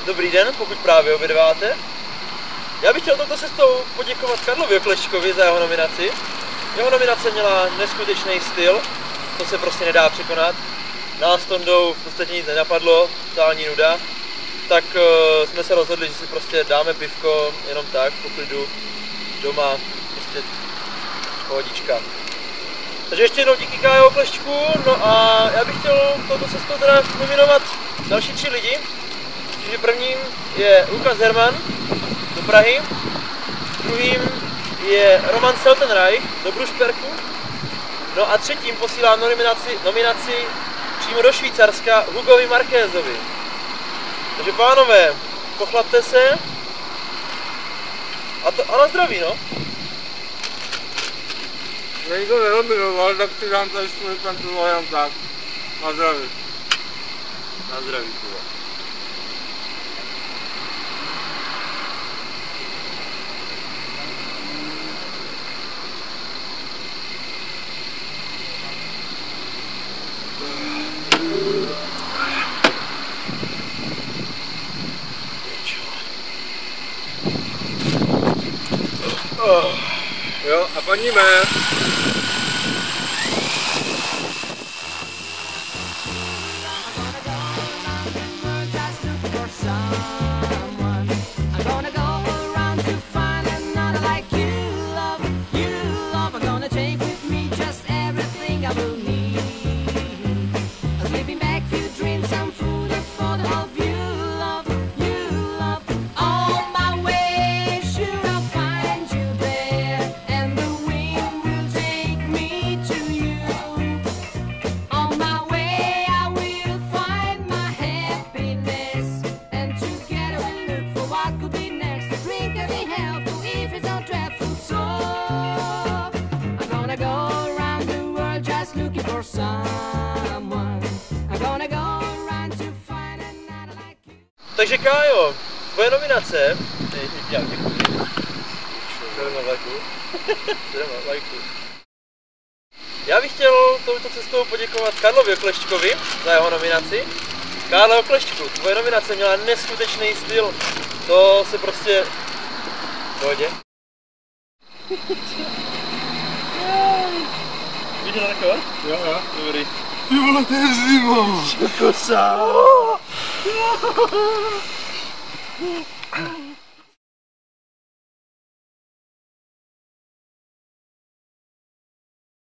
Dobrý den, pokud právě obědváte. Já bych chtěl touto cestou poděkovat Karlovi Oklešťkovi za jeho nominaci. Jeho nominace měla neskutečný styl, to se prostě nedá překonat. Nás s Tondou v podstatě nic nenapadlo, totální nuda. Tak jsme se rozhodli, že si prostě dáme pivko jenom tak, po klidu, doma, prostě pohodička. Takže ještě jednou díky Kájo Oklešťku, no a já bych chtěl touto cestou teda nominovat další 3 lidi. Čiže prvním je Lukas Herman do Prahy, druhým je Roman Seltenreich do Brušperku, no a třetím posílám nominaci přímo do Švýcarska Hugovi Markézovi. Takže pánové, pochlapte se a na zdraví, no. Někdo nerobinoval, tak si dám tady svůj pentilo jenom tak. Na zdraví. Na zdraví, kurva. Jo, a paníme. Takže Kájo, tvoje nominace. Děkuji. Já bych chtěl touto cestou poděkovat Karlovi Oklešťkovi za jeho nominaci. Karle Oklešťku, tvoje nominace měla neskutečný styl. To se prostě... Pohodě. Vidíš na rekord? Jo. Dobrý. Ty vole, to je zima. Kosa.